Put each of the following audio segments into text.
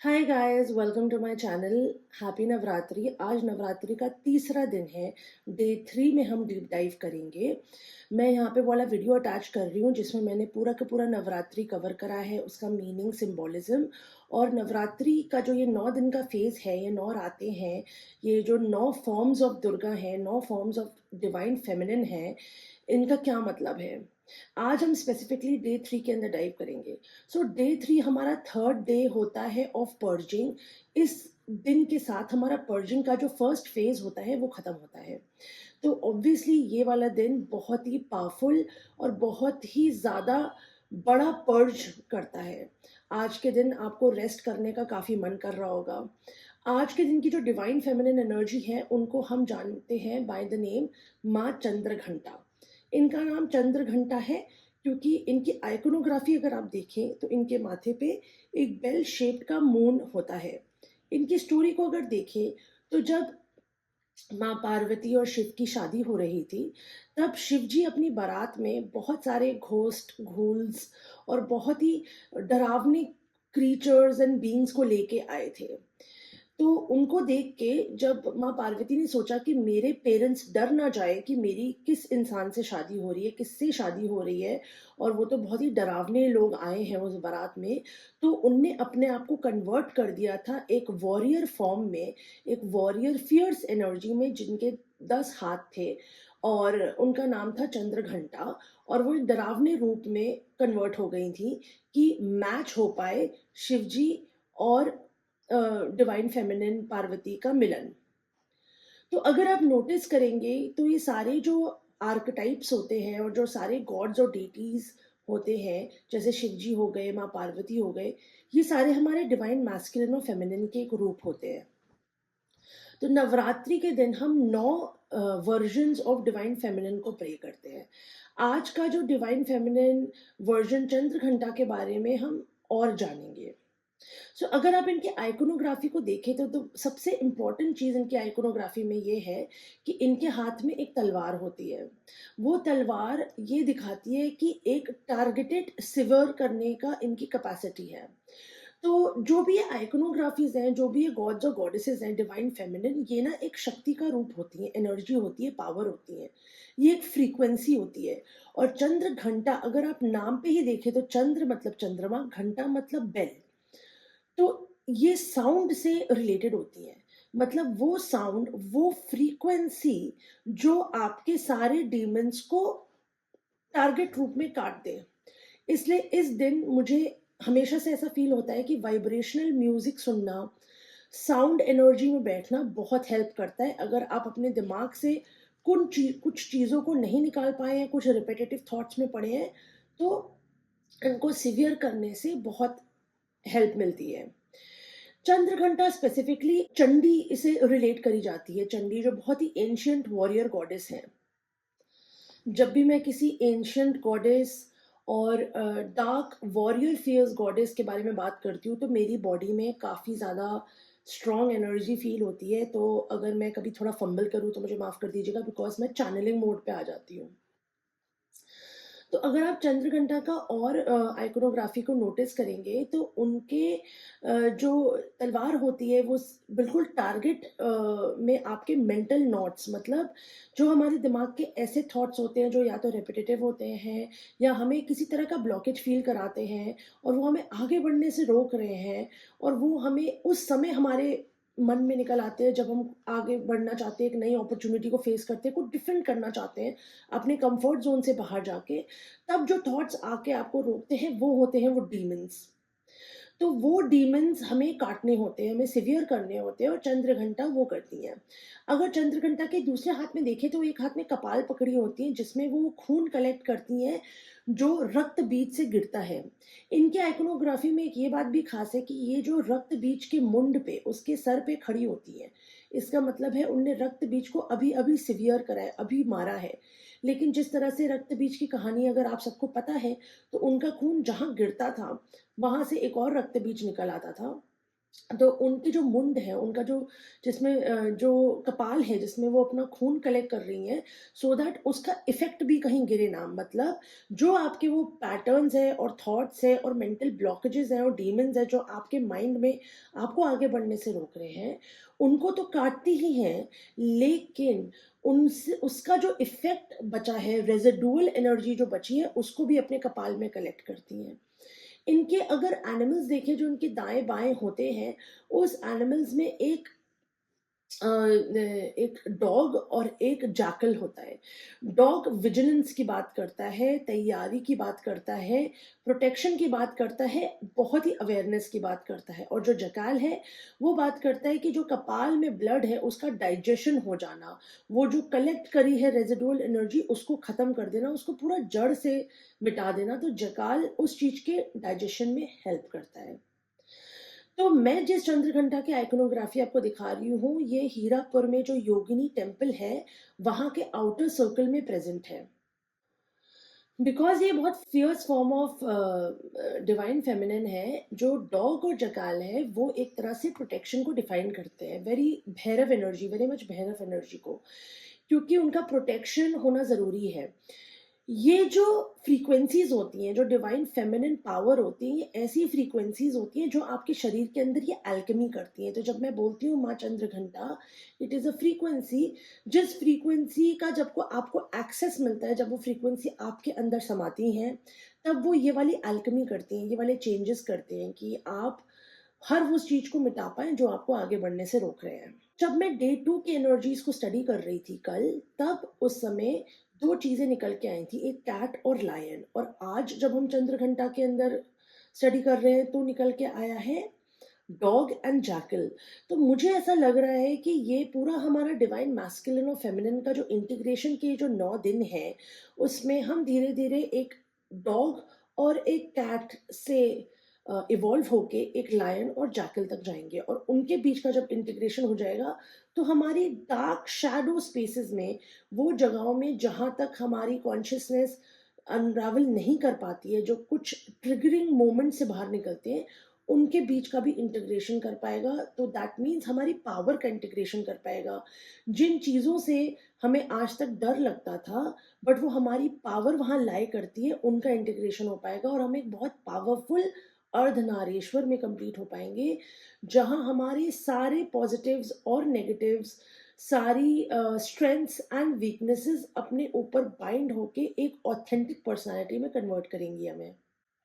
Hi guys, welcome to my channel. Happy Navratri. आज नवरात्रि का तीसरा दिन है। डे 3 में हम डीप डाइव करेंगे। मैं यहाँ पे वाला वीडियो अटैच कर रही हूँ जिसमें मैंने पूरा का पूरा नवरात्रि कवर करा है, उसका मीनिंग, सिंबॉलिज्म। और नवरात्रि का जो ये 9 दिन का फेज है, ये 9 रातें हैं, ये जो 9 फॉर्म्स ऑफ दुर्गा हैं, 9 फॉर्म्स ऑफ डिवाइन फेमिनिन है, इनका क्या मतलब है। आज हम स्पेसिफिकली डे 3 के अंदर डाइव करेंगे। सो डे 3 हमारा थर्ड डे होता है ऑफ पर्जिंग। इस दिन के साथ हमारा पर्जिंग का जो फर्स्ट फेज होता है वो खत्म होता है। तो ऑब्वियसली ये वाला दिन बहुत ही पावरफुल और बहुत ही ज़्यादा बड़ा पर्ज करता है। आज के दिन आपको रेस्ट करने का काफ़ी मन कर रहा होगा। आज के दिन की जो डिवाइन फेमिनिन एनर्जी है उनको हम जानते हैं बाय द नेम माँ चंद्रघंटा। इनका नाम चंद्रघंटा है क्योंकि इनकी आइकोनोग्राफी अगर आप देखें तो इनके माथे पे एक बेल शेप्ड का मून होता है। इनकी स्टोरी को अगर देखें तो जब माँ पार्वती और शिव की शादी हो रही थी, तब शिव जी अपनी बारात में बहुत सारे घोस्ट, घूल्स और बहुत ही डरावने क्रीचर्स एंड बीइंग्स को लेके आए थे। तो उनको देख के जब माँ पार्वती ने सोचा कि मेरे पेरेंट्स डर ना जाए कि मेरी किस इंसान से शादी हो रही है, किससे शादी हो रही है, और वो तो बहुत ही डरावने लोग आए हैं उस बारात में, तो उनने अपने आप को कन्वर्ट कर दिया था एक वॉरियर फॉर्म में, एक वॉरियर फियर्स एनर्जी में, जिनके 10 हाथ थे और उनका नाम था चंद्रघंटा। और वो एक डरावने रूप में कन्वर्ट हो गई थी कि मैच हो पाए शिवजी और डिवाइन फेमिनिन पार्वती का मिलन। तो अगर आप नोटिस करेंगे तो ये सारे जो आर्कटाइप्स होते हैं और जो सारे गॉड्स और डेटीज होते हैं, जैसे शिव जी हो गए, माँ पार्वती हो गए, ये सारे हमारे डिवाइन मैस्कुलिन और फेमिनिन के एक रूप होते हैं। तो नवरात्रि के दिन हम 9 वर्जन्स ऑफ डिवाइन फेमिनिन को प्रे करते हैं। आज का जो डिवाइन फेमिनिन वर्जन चंद्रघंटा के बारे में हम और जानेंगे। अगर आप इनकी आइकोनोग्राफी को देखें तो सबसे इम्पोर्टेंट चीज़ इनकी आइकोनोग्राफी में ये है कि इनके हाथ में एक तलवार होती है। वो तलवार ये दिखाती है कि एक टारगेटेड सिवर करने का इनकी कैपेसिटी है। तो जो भी ये आइकोनोग्राफीज हैं, जो भी ये गॉड्स और गॉडेसेस हैं डिवाइन फेमिनिन, ये ना एक शक्ति का रूप होती है, एनर्जी होती है, पावर होती है, ये एक फ्रीक्वेंसी होती है। और चंद्र घंटा अगर आप नाम पे ही देखें तो चंद्र मतलब चंद्रमा, घंटा मतलब बेल। तो ये साउंड से रिलेटेड होती हैं। मतलब वो साउंड, वो फ्रीक्वेंसी जो आपके सारे डीमंस को टारगेट रूप में काट दे। इसलिए इस दिन मुझे हमेशा से ऐसा फील होता है कि वाइब्रेशनल म्यूजिक सुनना, साउंड एनर्जी में बैठना बहुत हेल्प करता है। अगर आप अपने दिमाग से कुछ चीज़ों को नहीं निकाल पाए हैं, कुछ रिपीटेटिव थॉट्स में पड़े हैं, तो इनको सिवियर करने से बहुत हेल्प मिलती है। चंद्रघंटा स्पेसिफिकली चंडी इसे रिलेट करी जाती है। चंडी जो बहुत ही एंशियंट वॉरियर गॉडेस है। जब भी मैं किसी एंशियंट गॉडेस और डार्क वॉरियर फियर्स गॉडेस के बारे में बात करती हूँ तो मेरी बॉडी में काफ़ी ज़्यादा स्ट्रॉन्ग एनर्जी फील होती है। तो अगर मैं कभी थोड़ा फंबल करूँ तो मुझे माफ़ कर दीजिएगा, बिकॉज मैं चैनलिंग मोड पे आ जाती हूँ। तो अगर आप चंद्रघंटा का और आइकोनोग्राफी को नोटिस करेंगे तो उनके जो तलवार होती है वो बिल्कुल टारगेट में आपके मेंटल नॉट्स, मतलब जो हमारे दिमाग के ऐसे थॉट्स होते हैं जो या तो रेपिटेटिव होते हैं या हमें किसी तरह का ब्लॉकेज फील कराते हैं और वो हमें आगे बढ़ने से रोक रहे हैं, और वो हमें उस समय हमारे मन में निकल आते हैं जब हम आगे बढ़ना चाहते हैं, एक नई अपॉर्चुनिटी को फेस करते हैं, कुछ डिफरेंट करना चाहते हैं अपने कंफर्ट जोन से बाहर जाके। तब जो थॉट्स आके आपको रोकते हैं वो होते हैं वो डीमंस। तो वो डीमंस हमें काटने होते हैं, हमें सिवियर करने होते हैं, और चंद्रघंटा वो करती हैं। अगर चंद्रघंटा के दूसरे हाथ में देखें तो एक हाथ में कपाल पकड़ी होती है जिसमें वो खून कलेक्ट करती हैं जो रक्त बीज से गिरता है। इनके आइकोनोग्राफी में एक ये बात भी खास है कि ये जो रक्त बीज के मुंड पे, उसके सर पे खड़ी होती है। इसका मतलब है उनने रक्त बीज को अभी अभी सिवियर करा है, अभी मारा है। लेकिन जिस तरह से रक्त बीज की कहानी अगर आप सबको पता है, तो उनका खून जहाँ गिरता था वहां से एक और रक्त बीज निकल आता था, तो उनकी जो मुंड है, उनका जो जिसमें जो कपाल है जिसमें वो अपना खून कलेक्ट कर रही हैं, सो दैट उसका इफ़ेक्ट भी कहीं गिरे ना। मतलब जो आपके वो पैटर्न्स हैं और थॉट्स हैं और मेंटल ब्लॉकेजेस हैं और डीमन्स हैं जो आपके माइंड में आपको आगे बढ़ने से रोक रहे हैं, उनको तो काटती ही हैं, लेकिन उनसे उसका जो इफ़ेक्ट बचा है, रेज़िडुअल एनर्जी जो बची है, उसको भी अपने कपाल में कलेक्ट करती हैं। इनके अगर एनिमल्स देखें जो इनके दाएँ-बाएँ होते हैं, उस एनिमल्स में एक डॉग और एक जैकल होता है। डॉग विजिलेंस की बात करता है, तैयारी की बात करता है, प्रोटेक्शन की बात करता है, बहुत ही अवेयरनेस की बात करता है, और जो जैकल है, वो बात करता है कि जो कपाल में ब्लड है, उसका डाइजेशन हो जाना, वो जो कलेक्ट करी है रेज़िडुअल एनर्जी, उसको ख़त्म कर देना, उसको पूरा जड़ से मिटा देना। तो जैकल उस चीज़ के डाइजेशन में हेल्प करता है। तो मैं जिस चंद्रघंटा की आइकोनोग्राफी आपको दिखा रही हूँ, ये हीरापुर में जो योगिनी टेम्पल है, वहाँ के आउटर सर्कल में प्रेज़ेंट है। बिकॉज़ ये बहुत fears form of divine feminine है। जो डॉग और जैकल है, वो एक तरह से प्रोटेक्शन को डिफ़ाइन करते हैं। Very Bhairav energy, very much Bhairav energy को, क्योंकि उनका प्रोटेक्शन होना ज़रूरी है। ये जो फ्रीक्वेंसीज़ होती हैं, जो डिवाइन फेमिनिन पावर होती हैं, ये ऐसी फ्रीक्वेंसीज़ होती हैं जो आपके शरीर के अंदर ये अल्केमी करती हैं। तो जब मैं बोलती हूँ माँ Chandraghanta, it is a frequency, जिस फ्रीक्वेंसी का जब को आपको एक्सेस मिलता है, जब वो फ्रीक्वेंसी आपके अंदर समाती हैं, तब वो ये वाली अल्केमी करती हैं, ये वाले चेंजेस करते हैं कि आप हर उस चीज़ को मिटा पाएँ जो आपको आगे बढ़ने से रोक रहे हैं। जब मैं डे 2 की एनर्जीज़ को स्टडी कर रही थी कल, तब उस समय 2 चीज़ें निकल के आई थी, एक कैट और लायन। और आज जब हम चंद्रघंटा के अंदर स्टडी कर रहे हैं, तो निकल के आया है डॉग एंड जैकल। तो मुझे ऐसा लग रहा है कि ये पूरा हमारा डिवाइन मैस्कुलिन और फेमिनिन का जो इंटीग्रेशन के जो 9 दिन हैं, उसमें हम धीरे-धीरे एक डॉग और एक कैट से इवॉल्व होके एक लायन और जैकल तक जाएँगे, और उनके बीच का जब इंटीग्रेशन हो जाएगा, तो हमारी डार्क शैडो स्पेसेस में, वो जगहों में जहाँ तक हमारी कॉन्शसनेस अनरावल नहीं कर पाती है, जो कुछ ट्रिगरिंग मोमेंट से बाहर निकलते हैं, उनके बीच का भी इंटीग्रेशन कर पाएगा। तो दैट मीन्स हमारी पावर का इंटीग्रेशन कर पाएगा। जिन चीज़ों से हमें आज तक डर लगता था, बट वो हमारी पावर वहाँ लाई करती है, उनका इंटीग्रेशन हो पाएगा, और हम एक बहुत पावरफुल अर्धनारीश्वर में कंप्लीट हो पाएँगे, जहाँ हमारे सारे पॉज़िटिव्स और नेगेटिव्स, सारी स्ट्रेंथ्स एंड वीकनेसेस अपने ऊपर बाइंड होके एक ऑथेंटिक पर्सनैलिटी में कन्वर्ट करेंगी हमें।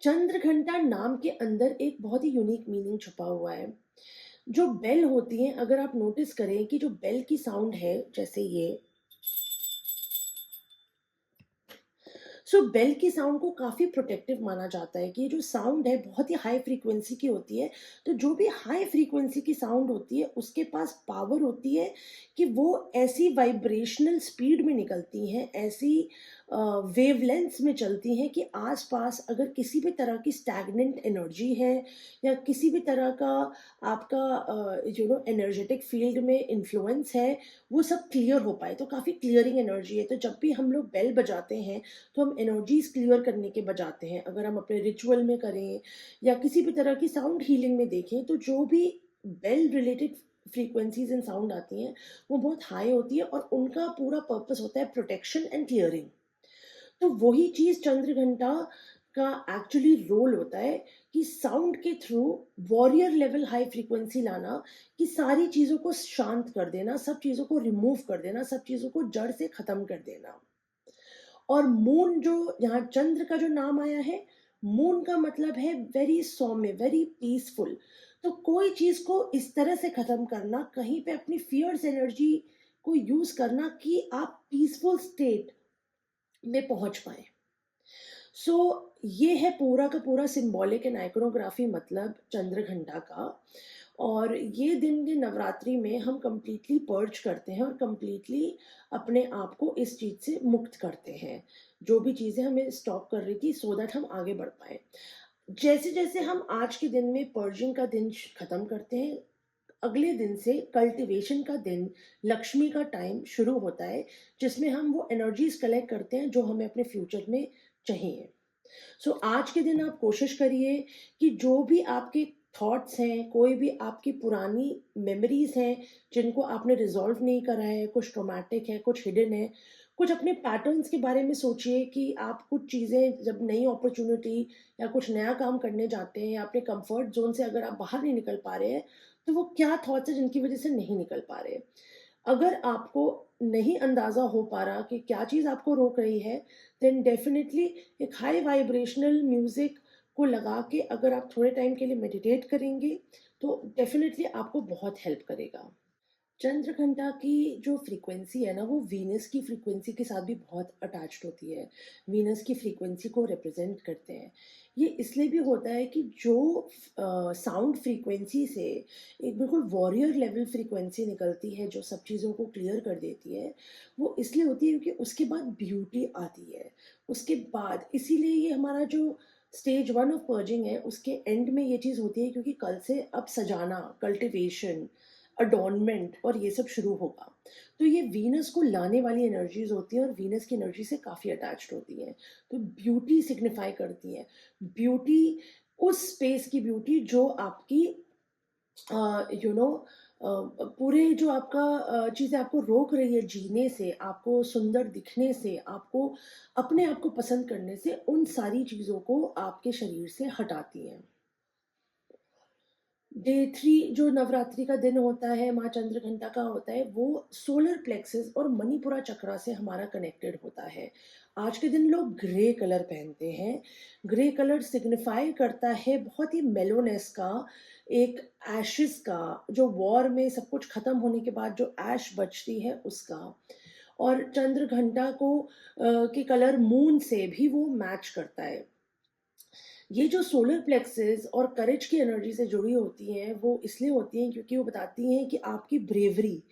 चंद्रघंटा नाम के अंदर एक बहुत ही यूनिक मीनिंग छुपा हुआ है। जो बेल होती हैं, अगर आप नोटिस करें कि जो बेल की साउंड है, जैसे ये, सो बेल की साउंड को काफ़ी प्रोटेक्टिव माना जाता है कि ये जो साउंड है बहुत ही हाई फ्रीक्वेंसी की होती है। तो जो भी हाई फ्रीक्वेंसी की साउंड होती है, उसके पास पावर होती है कि वो ऐसी वाइब्रेशनल स्पीड में निकलती हैं, ऐसी वेवलेंथ्स में चलती हैं कि आसपास अगर किसी भी तरह की स्टैग्नेंट एनर्जी है, या किसी भी तरह का आपका एनर्जेटिक फील्ड में इन्फ्लुएंस है, वो सब क्लियर हो पाए। तो काफ़ी क्लियरिंग एनर्जी है। तो जब भी हम लोग बेल बजाते हैं, तो हम एनर्जीज़ क्लियर करने के बजाते हैं। अगर हम अपने रिचुअल में करें या किसी भी तरह की साउंड हीलिंग में देखें, तो जो भी bell related frequencies and sound आती हैं, वो बहुत हाई होती है, और उनका पूरा पर्पस होता है प्रोटेक्शन एंड क्लियरिंग। तो वही चीज़ चंद्रघंटा का एक्चुअली रोल होता है कि साउंड के through warrior level high frequency लाना, कि सारी चीज़ों को शांत कर देना, सब चीज़ों को रिमूव कर देना, सब चीज़ों को जड़ से ख़त्म कर देना। और मून, जो यहाँ चंद्र का जो नाम आया है, मून का मतलब है वेरी सौम्य, वेरी पीसफुल। तो कोई चीज़ को इस तरह से ख़त्म करना, कहीं पे अपनी फियर्स एनर्जी को यूज़ करना कि आप पीसफुल स्टेट में पहुँच पाएँ। सो ये है पूरा का पूरा सिंबॉलिक एंड आइकोनोग्राफी, मतलब चंद्रघंटा का। और ये दिन के नवरात्रि में हम कंप्लीटली पर्ज करते हैं और कंप्लीटली अपने आप को इस चीज़ से मुक्त करते हैं, जो भी चीज़ें हमें स्टॉप कर रही थी, सो दैट हम आगे बढ़ पाएँ। जैसे-जैसे हम आज के दिन में पर्जिंग का दिन खत्म करते हैं, अगले दिन से कल्टीवेशन का दिन, लक्ष्मी का टाइम शुरू होता है, जिसमें हम वो एनर्जीज़ कलेक्ट करते हैं जो हमें अपने फ्यूचर में चाहिए। सो आज के दिन आप कोशिश करिए कि जो भी आपके थॉट्स हैं, कोई भी आपकी पुरानी मेमोरीज़ हैं, जिनको आपने रिज़ॉल्व नहीं करा है, कुछ ट्रॉमेटिक है, कुछ हिडन है, कुछ अपने पैटर्न्स के बारे में सोचिए कि आप कुछ चीज़ें जब नई अपॉर्च्युनिटी या कुछ नया काम करने जाते हैं या अपने कंफर्ट ज़ोन से अगर आप बाहर नहीं निकल पा रहे हैं, तो वो क्या थॉट्स हैं जिनकी वज़ह से नहीं निकल पा रहे हैं। अगर आपको नहीं अंदाज़ा हो पा रहा कि क्या चीज़ आपको रोक रही है, देन डेफ़िनिटली एक हाई वाइब्रेशनल म्यूज़िक को लगा के अगर आप थोड़े टाइम के लिए मेडिटेट करेंगे, तो डेफ़िनिटली आपको बहुत हेल्प करेगा। चंद्रघंटा की जो फ्रीक्वेंसी है ना, वो वीनस की फ्रीक्वेंसी के साथ भी बहुत अटैच्ड होती है। वीनस की फ्रीक्वेंसी को रिप्रेजेंट करते हैं। ये इसलिए भी होता है कि जो साउंड फ्रीक्वेंसी से एक बिल्कुल वॉरियर लेवल फ्रीक्वेंसी निकलती है, जो सब चीज़ों को क्लियर कर देती है, वो इसलिए होती है क्योंकि उसके बाद ब्यूटी आती है। उसके बाद इसीलिए ये हमारा जो स्टेज 1 ऑफ पर्जिंग है, उसके एंड में ये चीज़ होती है क्योंकि कल से अब सजाना, कल्टिवेशन, अडॉर्नमेंट और ये सब शुरू होगा। तो ये वीनस को लाने वाली एनर्जीज़ होती हैं और वीनस की एनर्जी से काफ़ी अटैच्ड होती हैं। तो ब्यूटी सिग्निफ़ाई करती हैं। ब्यूटी उस स्पेस की ब्यूटी जो आपकी यू नो पूरे जो आपका चीज़ें आपको रोक रही है जीने से, आपको सुंदर दिखने से, आपको अपने आप को पसंद करने से, उन सारी चीज़ों को आपके शरीर से हटाती हैं। डे 3 जो नवरात्रि का दिन होता है, माँ चंद्रघंटा का होता है, वो सोलर प्लेक्सस और मणिपुरा चक्रा से हमारा कनेक्टेड होता है। आज के दिन लोग ग्रे कलर पहनते हैं। ग्रे कलर सिग्निफाई करता है बहुत ही मेलोनेस का, एक एशेस का, जो वॉर में सब कुछ खत्म होने के बाद जो ऐश बचती है उसका। और चंद्रघंटा को के कलर मून से भी वो मैच करता है। ये जो सोलर प्लेक्सेस और करेज की एनर्जी से जुड़ी होती हैं, वो इसलिए होती हैं क्योंकि वो बताती हैं कि आपकी ब्रेवरी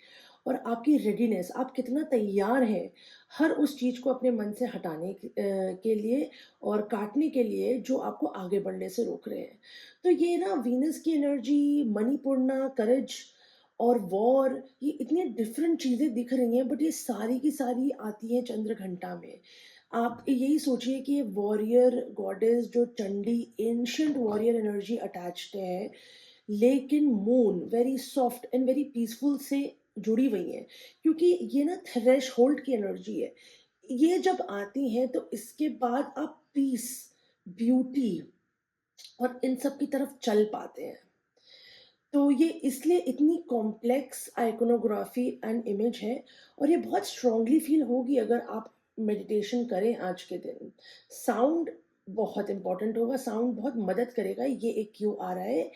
और आपकी रेडीनेस, आप कितना तैयार हैं हर उस चीज़ को अपने मन से हटाने के लिए और काटने के लिए जो आपको आगे बढ़ने से रोक रहे हैं। तो ये ना वीनस की एनर्जी, मणिपूर्णा, करेज और वॉर, ये इतनी डिफरेंट चीज़ें दिख रही हैं, बट ये सारी की सारी आती हैं चंद्रघंटा में। आप यही सोचिए कि वॉरियर गॉडेस जो Chandi, ancient warrior energy attached है, लेकिन moon very soft and very peaceful से जुड़ी हुई है, क्योंकि ये ना थ्रेश होल्ड की एनर्जी है। ये जब आती हैं तो इसके बाद आप पीस, ब्यूटी और इन सब की तरफ चल पाते हैं। तो ये इसलिए इतनी कॉम्प्लेक्स आइकोनोग्राफी एंड इमेज है, और ये बहुत स्ट्रांगली फील होगी अगर आप मेडिटेशन करें आज के दिन। साउंड बहुत इंपॉर्टेंट होगा, साउंड बहुत मदद करेगा। ये एक क्यू आ रहा है।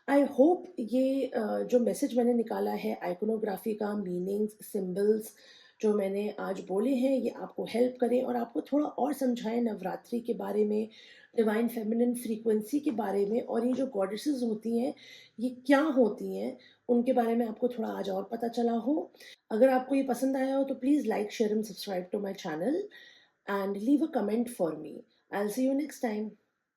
आई होप ये जो मैसेज मैंने निकाला है आइकोनोग्राफी का, मीनिंग्स, सिंबल्स जो मैंने आज बोले हैं, ये आपको हेल्प करें और आपको थोड़ा और समझाएं नवरात्रि के बारे में, डिवाइन फेमिनिन फ्रीक्वेंसी के बारे में, और ये जो गॉडेसेस होती हैं ये क्या होती हैं, उनके बारे में आपको थोड़ा आज और पता चला हो। अगर आपको ये पसंद आया हो तो please like, share and subscribe to my channel and leave a comment for me. I will see you next time.